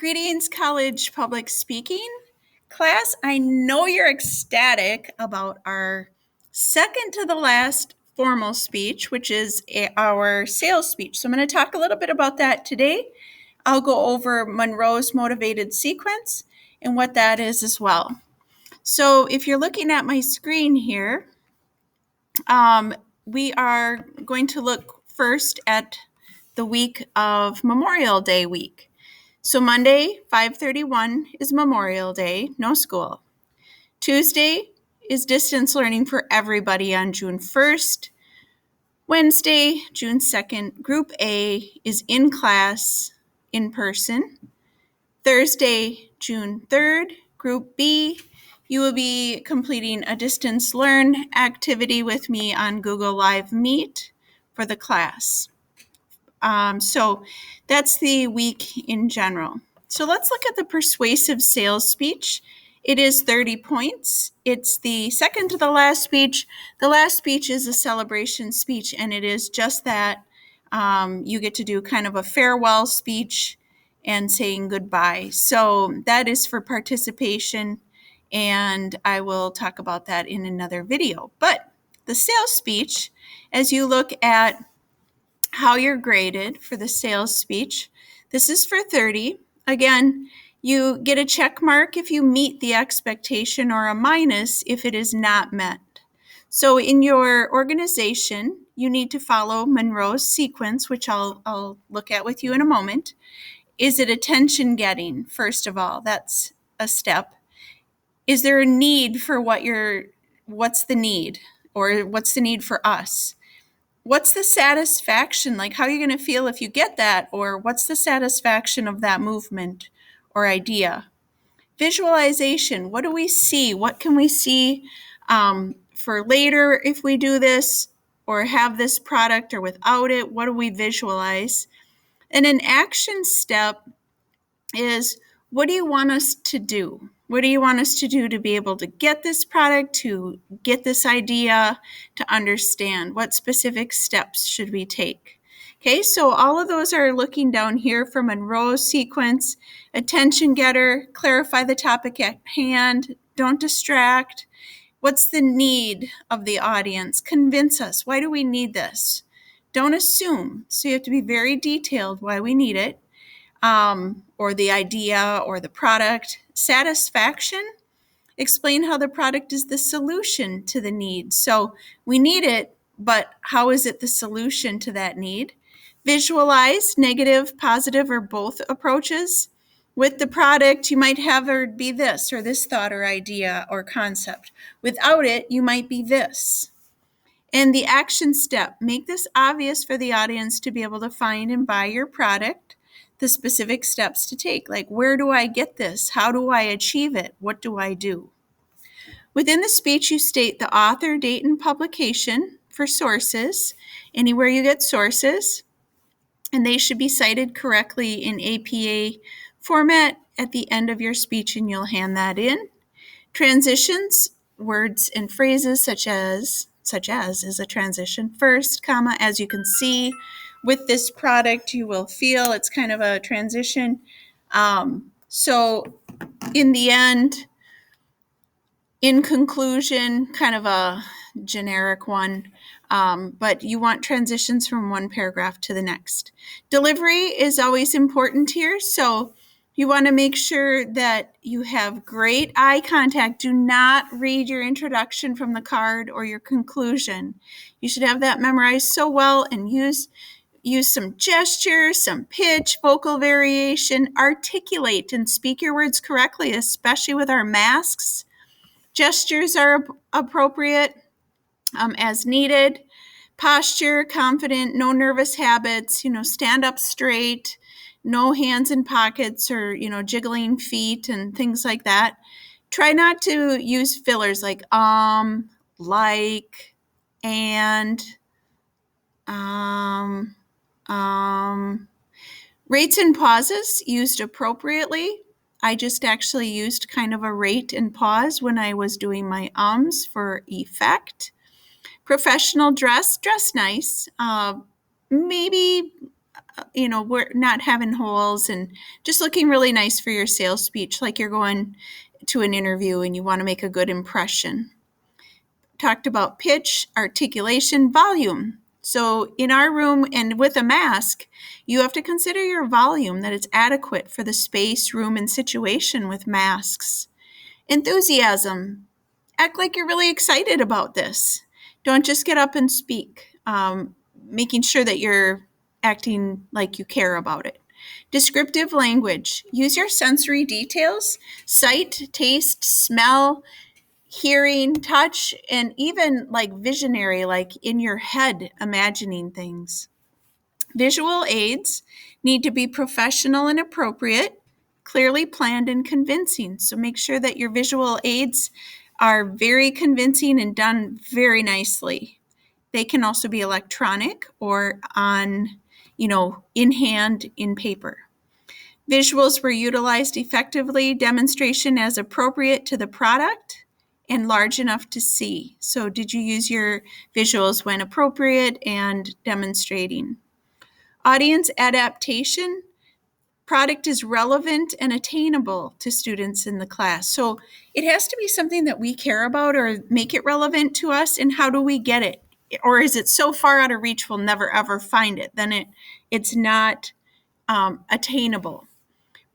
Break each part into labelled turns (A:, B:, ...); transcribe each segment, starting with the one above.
A: Greetings, college public speaking class. I know you're ecstatic about our second to the last formal speech, which is our sales speech. So I'm going to talk a little bit about that today. I'll go over Monroes motivated sequence and what that is as well. So if you're looking at my screen here, we are going to look first at the week of Memorial Day week. So Monday, 5/31 is Memorial Day, no school. Tuesday is distance learning for everybody on June 1st. Wednesday, June 2nd, Group A is in class, in person. Thursday, June 3rd, Group B, you will be completing a distance learn activity with me on Google Live Meet for the class. So that's the week in general. So let's look at the persuasive sales speech. It is 30 points. It's the second to the last speech. The last speech is a celebration speech, and it is just that. You get to do kind of a farewell speech and saying goodbye. So that is for participation, and I will talk about that in another video. But the sales speech, as you look at how you're graded for the sales speech, this is for 30. Again, you get a check mark if you meet the expectation or a minus if it is not met. So in your organization, you need to follow Monroes sequence, which I'll look at with you in a moment. Is it attention getting? First of all, that's a step. Is there a need for what's the need, or what's the need for us? What's the satisfaction? Like, how are you going to feel if you get that? Or what's the satisfaction of that movement or idea? Visualization. What do we see? What can we see for later if we do this or have this product or without it? What do we visualize? And an action step is, what do you want us to do? What do you want us to do to be able to get this product, to get this idea, to understand? What specific steps should we take? Okay, so all of those are looking down here for Monroe's sequence. Attention getter, clarify the topic at hand, don't distract. What's the need of the audience? Convince us. Why do we need this? Don't assume. So you have to be very detailed why we need it. Or the idea or the product. Satisfaction, explain how the product is the solution to the need. So we need it, but how is it the solution to that need? Visualize, negative, positive, or both approaches. With the product, you might have it be this or this thought or idea or concept. Without it, you might be this. And the action step, make this obvious for the audience to be able to find and buy your product. The specific steps to take, like, where do I get this? How do I achieve it? What do I do? Within the speech, you state the author, date, and publication for sources, anywhere you get sources, and they should be cited correctly in APA format at the end of your speech, and you'll hand that in. Transitions, words and phrases such as is a transition. First, comma, as you can see, with this product, you will feel it's kind of a transition. So in the end, in conclusion, kind of a generic one, but you want transitions from one paragraph to the next. Delivery is always important here, so you want to make sure that you have great eye contact. Do not read your introduction from the card or your conclusion. You should have that memorized so well, and use some gestures, some pitch, vocal variation, articulate and speak your words correctly, especially with our masks. Gestures are appropriate as needed. Posture, confident, no nervous habits, stand up straight, no hands in pockets or, jiggling feet and things like that. Try not to use fillers like, like, and, rates and pauses used appropriately. I just actually used kind of a rate and pause when I was doing my for effect. Professional dress nice. Maybe we're not having holes, and just looking really nice for your sales speech, like you're going to an interview and you want to make a good impression. Talked about pitch, articulation, volume. So in our room and with a mask, you have to consider your volume, that it's adequate for the space, room, and situation with masks. Enthusiasm. Act like you're really excited about this. Don't just get up and speak. Making sure that you're acting like you care about it. Descriptive language. Use your sensory details, sight, taste, smell, hearing, touch, and even like visionary, like in your head, imagining things. Visual aids need to be professional and appropriate, clearly planned and convincing. So make sure that your visual aids are very convincing and done very nicely. They can also be electronic or on, in hand, in paper. Visuals were utilized effectively, demonstration as appropriate to the product and large enough to see. So did you use your visuals when appropriate and demonstrating? Audience adaptation. Product is relevant and attainable to students in the class. So it has to be something that we care about or make it relevant to us. And how do we get it? Or is it so far out of reach we'll never ever find it? Then it's not attainable.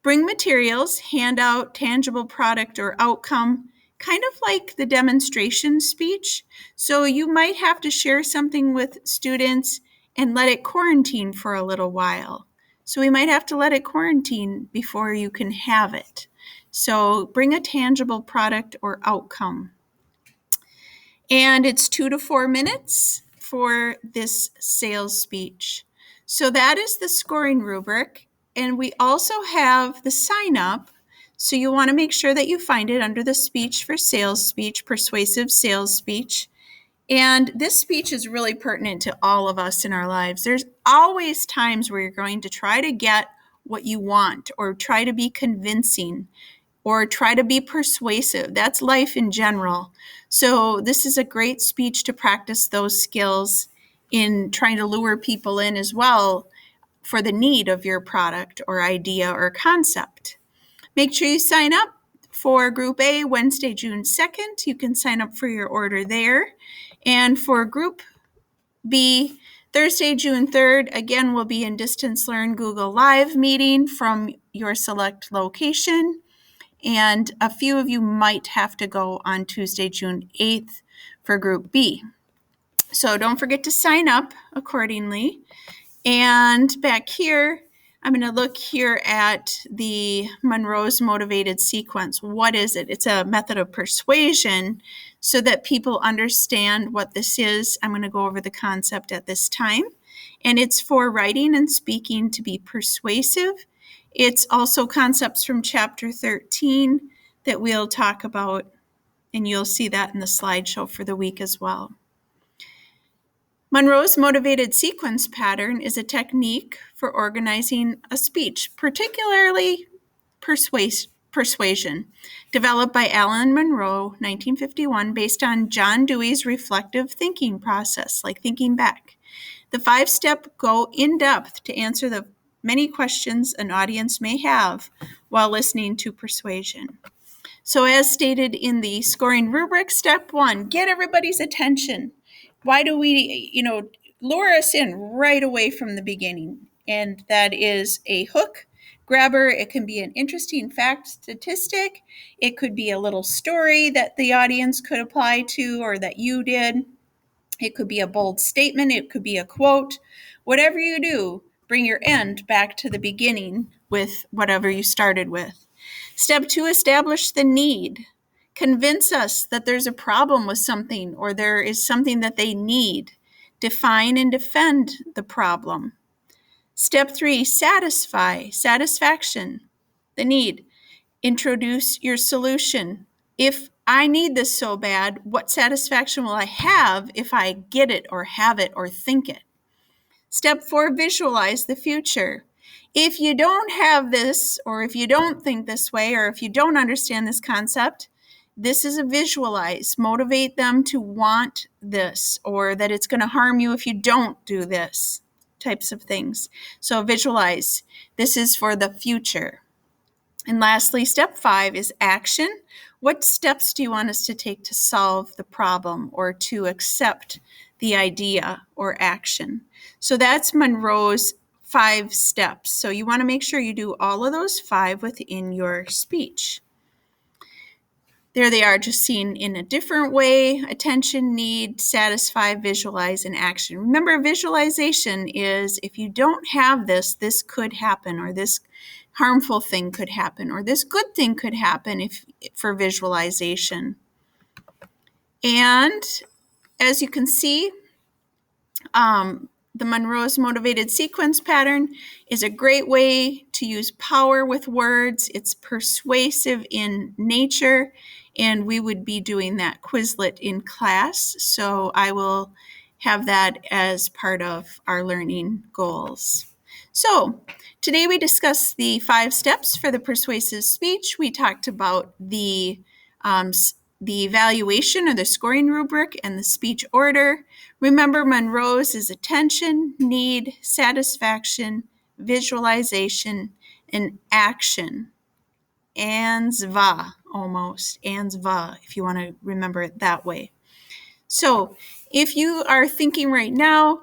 A: Bring materials, handout, tangible product or outcome, kind of like the demonstration speech. So you might have to share something with students and let it quarantine for a little while. So we might have to let it quarantine before you can have it. So bring a tangible product or outcome. And it's 2 to 4 minutes for this sales speech. So that is the scoring rubric. And we also have the sign up. So you want to make sure that you find it under the speech for sales speech, persuasive sales speech. And this speech is really pertinent to all of us in our lives. There's always times where you're going to try to get what you want or try to be convincing or try to be persuasive. That's life in general. So this is a great speech to practice those skills in trying to lure people in as well for the need of your product or idea or concept. Make sure you sign up for Group A Wednesday, June 2nd. You can sign up for your order there. And for Group B, Thursday, June 3rd, again, we'll be in Distance Learn Google Live meeting from your select location. And a few of you might have to go on Tuesday, June 8th for Group B. So don't forget to sign up accordingly. And back here, I'm going to look here at the Monroes motivated sequence. What is it? It's a method of persuasion so that people understand what this is. I'm going to go over the concept at this time. And it's for writing and speaking to be persuasive. It's also concepts from chapter 13 that we'll talk about, and you'll see that in the slideshow for the week as well. Monroe's motivated sequence pattern is a technique for organizing a speech, particularly persuasion, developed by Alan Monroe, 1951, based on John Dewey's reflective thinking process, like thinking back. The 5-step go in depth to answer the many questions an audience may have while listening to persuasion. So as stated in the scoring rubric, step 1, get everybody's attention. Why do we, lure us in right away from the beginning? And that is a hook, grabber. It can be an interesting fact, statistic. It could be a little story that the audience could apply to or that you did. It could be a bold statement. It could be a quote. Whatever you do, bring your end back to the beginning with whatever you started with. Step 2, establish the need. Convince us that there's a problem with something or there is something that they need. Define and defend the problem. Step 3, satisfaction, the need. Introduce your solution. If I need this so bad, what satisfaction will I have if I get it or have it or think it? Step 4, visualize the future. If you don't have this, or if you don't think this way, or if you don't understand this concept, this is a visualize. Motivate them to want this, or that it's going to harm you if you don't do this. types of things. So visualize. This is for the future. And lastly, step 5 is action. What steps do you want us to take to solve the problem or to accept the idea or action? So that's Monroe's 5 steps. So you want to make sure you do all of those 5 within your speech. There they are, just seen in a different way: attention, need, satisfy, visualize, and action. Remember, visualization is if you don't have this, this could happen, or this harmful thing could happen, or this good thing could happen for visualization. And as you can see, the Monroes motivated sequence pattern is a great way to use power with words. It's persuasive in nature, and we would be doing that Quizlet in class. So I will have that as part of our learning goals. So today we discussed the 5 steps for the persuasive speech. We talked about the evaluation or the scoring rubric and the speech order. Remember, Monroes is attention, need, satisfaction, visualization, and action. Ansva, almost. Ansva, if you want to remember it that way. So if you are thinking right now,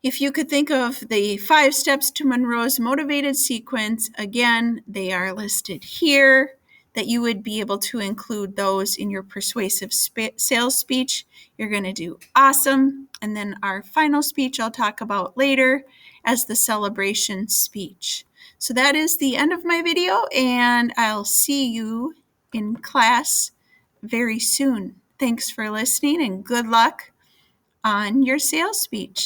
A: if you could think of the 5 steps to Monroe's motivated sequence, again, they are listed here, that you would be able to include those in your persuasive sales speech. You're going to do awesome. And then our final speech I'll talk about later as the celebration speech. So that is the end of my video, and I'll see you in class very soon. Thanks for listening, and good luck on your sales speech.